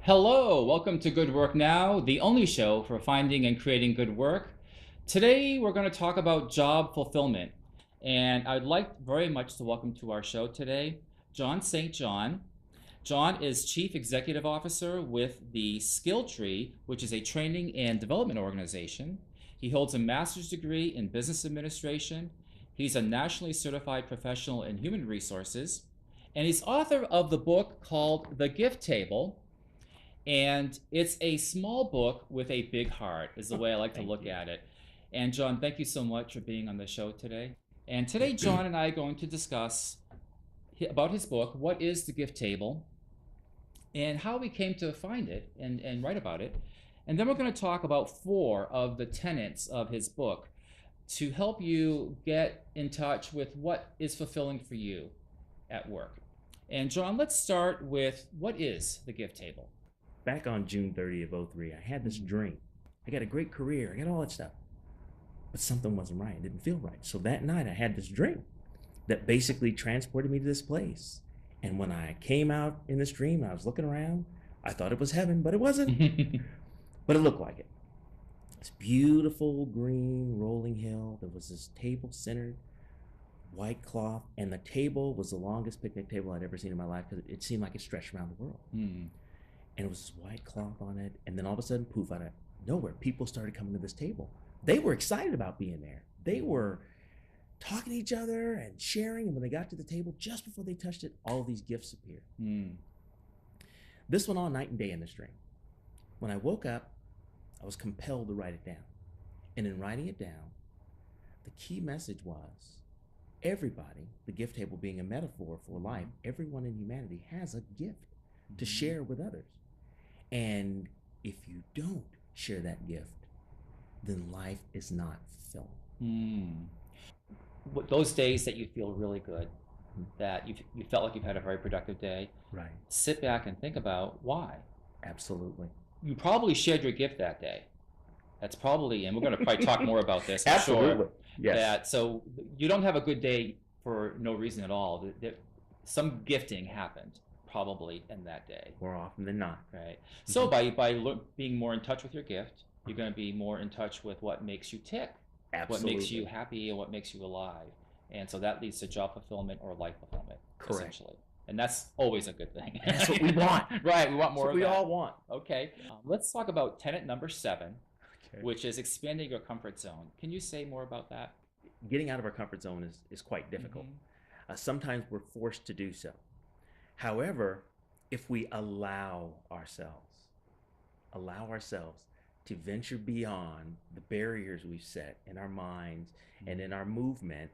Hello, welcome to Good Work Now, the only show for finding and creating good work. Today we're going to talk about job fulfillment. And I'd like very much to welcome to our show today John St. John. John is Chief Executive Officer with the Skill Tree, which is a training and development organization. He holds a master's degree in business administration. He's a nationally certified professional in human resources. And he's author of the book called The Gift Table, and it's a small book with a big heart, is the way I like to look at it. And John, thank you so much for being on the show today. And today, John and I are going to discuss about his book, What is the Gift Table, and how we came to find it and write about it. And then we're going to talk about four of the tenets of his book to help you get in touch with what is fulfilling for you at work. And John, let's start with what is the gift table? Back on June 30th of '03, I had this dream. I got a great career, I got all that stuff. But something wasn't right. It didn't feel right. So that night I had this dream that basically transported me to this place. And when I came out in this dream, I was looking around. I thought it was heaven, but it wasn't. But it looked like it. This beautiful green rolling hill. There was this table centered, white cloth, and the table was the longest picnic table I'd ever seen in my life because it seemed like it stretched around the world. And it was this white cloth on it. And then all of a sudden, poof, out of nowhere, people started coming to this table. They were excited about being there. They were talking to each other and sharing. And when they got to the table, just before they touched it, all of these gifts appeared. This went on night and day in this dream. When I woke up, I was compelled to write it down. And in writing it down, the key message was everybody, the gift table being a metaphor for life, everyone in humanity has a gift to share with others. And if you don't share that gift, then life is not fulfilling. Those days that you feel really good, that you felt like you've had a very productive day, Right. sit back and think about why. Absolutely. You probably shared your gift that day. That's probably, and we're going to probably talk more about this, I'm Absolutely. sure. Yes. So you don't have a good day for no reason at all. Some gifting happened probably in that day. More often than not. Right. So by being more in touch with your gift, you're going to be more in touch with what makes you tick, Absolutely. what makes you happy, and what makes you alive. And so that leads to job fulfillment or life fulfillment, Correct. essentially. And that's always a good thing. That's what we want. Right. We want more That's what of we that. all want. Okay. Let's talk about tenet number 7, Okay. which is expanding your comfort zone. Can you say more about that? Getting out of our comfort zone is quite difficult. Sometimes we're forced to do so. However, if we allow ourselves to venture beyond the barriers we've set in our minds and in our movement,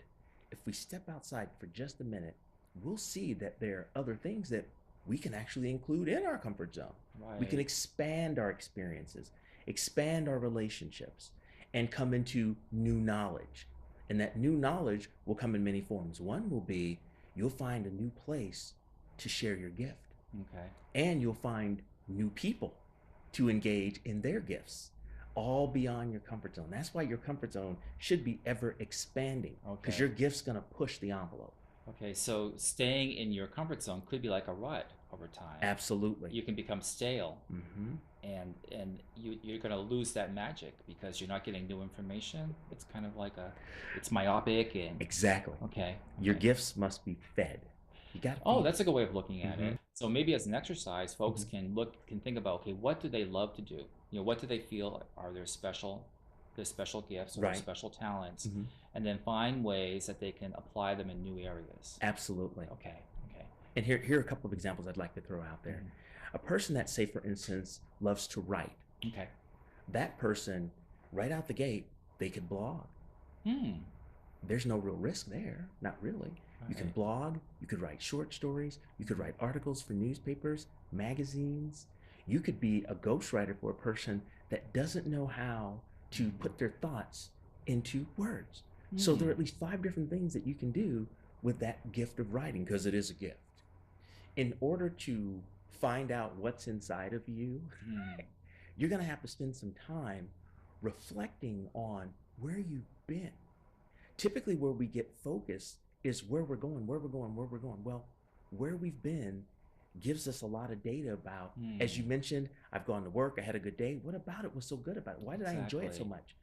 if we step outside for just a minute, we'll see that there are other things that we can actually include in our comfort zone. Right. We can expand our experiences, expand our relationships, and come into new knowledge. And that new knowledge will come in many forms. One will be you'll find a new place to share your gift. Okay. And you'll find new people to engage in their gifts, all beyond your comfort zone. That's why your comfort zone should be ever expanding, because your gift's going to push the envelope. Okay, so staying in your comfort zone could be like a rut over time. Absolutely. You can become stale, and you're going to lose that magic because you're not getting new information. It's kind of like it's myopic and Exactly. Okay. Your gifts must be fed. You got to. Oh, that's a good way of looking at it. So maybe as an exercise, folks can think about, okay, what do they love to do? What do they feel are their special gifts or their special talents, and then find ways that they can apply them in new areas. Absolutely. Okay. And here are a couple of examples I'd like to throw out there. A person that, say, for instance, loves to write. Okay. That person, right out the gate, they could blog. There's no real risk there, not really. You can blog, you could write short stories, you could write articles for newspapers, magazines. You could be a ghostwriter for a person that doesn't know how to put their thoughts into words. So there are at least 5 different things that you can do with that gift of writing, because it is a gift. In order to find out what's inside of you, you're going to have to spend some time reflecting on where you've been. Typically where we get focused is where we're going. Well, where we've been gives us a lot of data about, as you Hmm. mentioned, I've gone to work, I had a good day. What about it was so good about it? Why did I enjoy it so Exactly. much?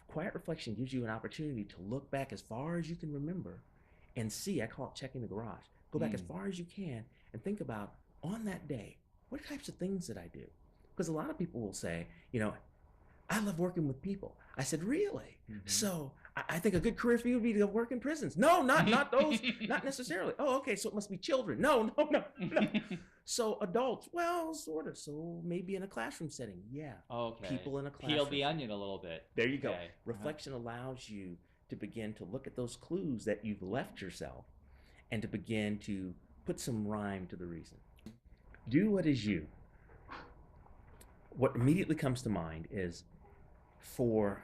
Quiet reflection gives you an opportunity to look back as far as you can remember and see. I call it checking the garage. Go back as Hmm. far as you can and think about, on that day, what types of things did I do? Because a lot of people will say, I love working with people. I said, really? Hmm. So I think a good career for you would be to work in prisons. No, not those, not necessarily. Oh, okay, so it must be children. No, no, no, no. So adults, well, sort of. So maybe in a classroom setting, yeah. Okay. People in a Peel classroom the setting. onion a little bit. There you go. Okay. Uh-huh. Reflection allows you to begin to look at those clues that you've left yourself and to begin to put some rhyme to the reason. Do what is you. What immediately comes to mind is, for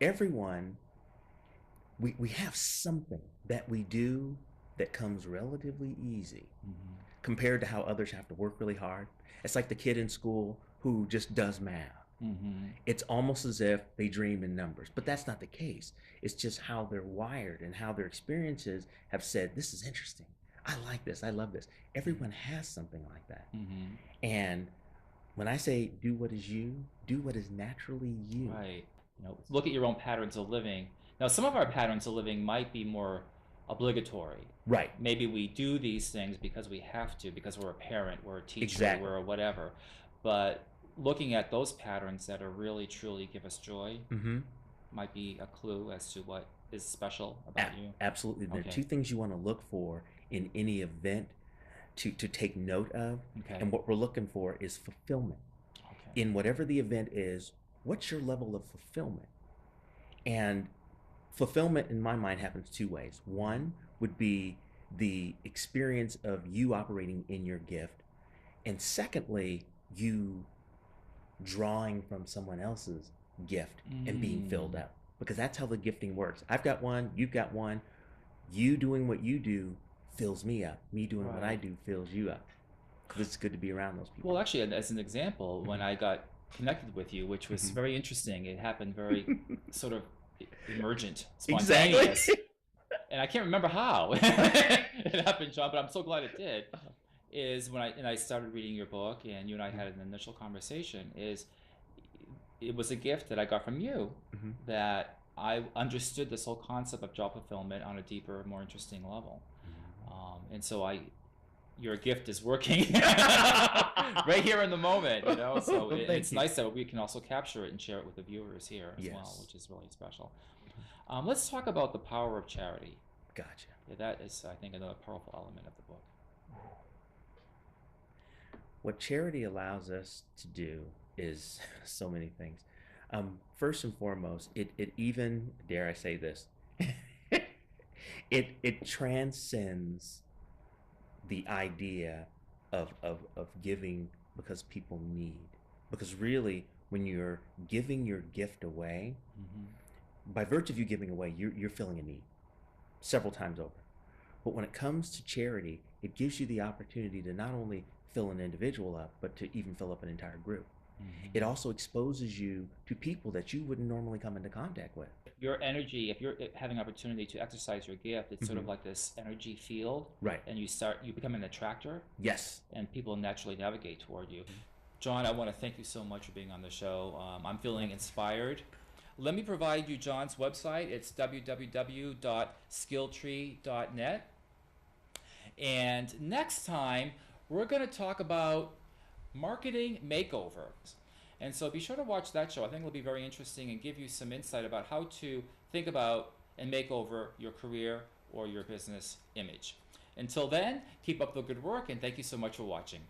everyone, we have something that we do that comes relatively easy Hmm. compared to how others have to work really hard. It's like the kid in school who just does math. Hmm. It's almost as if they dream in numbers, but that's not the case. It's just how they're wired and how their experiences have said, this is interesting. I like this. I love this. Everyone has something like that. Hmm. And when I say do what is you, do what is naturally you. Right. Look at your own patterns of living. Now, some of our patterns of living might be more obligatory. Right. Maybe we do these things because we have to, because we're a parent, we're a teacher, Exactly. we're a whatever. But looking at those patterns that are really truly give us joy Mm-hmm. might be a clue as to what is special about you. Absolutely. There are Okay. two things you want to look for in any event to take note of. Okay. And what we're looking for is fulfillment. Okay. In whatever the event is, what's your level of fulfillment? And fulfillment, in my mind, happens two ways. One would be the experience of you operating in your gift. And secondly, you drawing from someone else's gift and being filled Mm. up. Because that's how the gifting works. I've got one, you've got one. You doing what you do fills me up. Me doing what I Right. do fills you up. Because it's good to be around those people. Well, actually, as an example, when I got connected with you, which was very interesting, it happened very sort of emergent, Exactly. spontaneous, and I can't remember how it happened, John, but I'm so glad it did. Is when I started reading your book, and you and I had an initial conversation. Is it was a gift that I got from you Mhm. that I understood this whole concept of job fulfillment on a deeper, more interesting level, and so your gift is working right here in the moment, So Well, it's thank you. nice that we can also capture it and share it with the viewers here as well, Yes. which is really special. Let's talk about the power of charity. Gotcha. Yeah, that is, I think, another powerful element of the book. What charity allows us to do is so many things. First and foremost, it even, dare I say this, it transcends the idea of giving because people need. Because really, when you're giving your gift away, Hmm. by virtue of you giving away, you're filling a need several times over. But when it comes to charity, it gives you the opportunity to not only fill an individual up, but to even fill up an entire group. It Hmm. also exposes you to people that you wouldn't normally come into contact with. Your energy, if you're having opportunity to exercise your gift, it's sort Mm-hmm. of like this energy field, Right. and you become an attractor, Yes. and people naturally navigate toward you. John, I want to thank you so much for being on the show. I'm feeling inspired. Let me provide you John's website. It's www.skilltree.net. And next time, we're going to talk about marketing makeovers. And so be sure to watch that show. I think it'll be very interesting and give you some insight about how to think about and make over your career or your business image. Until then, keep up the good work and thank you so much for watching.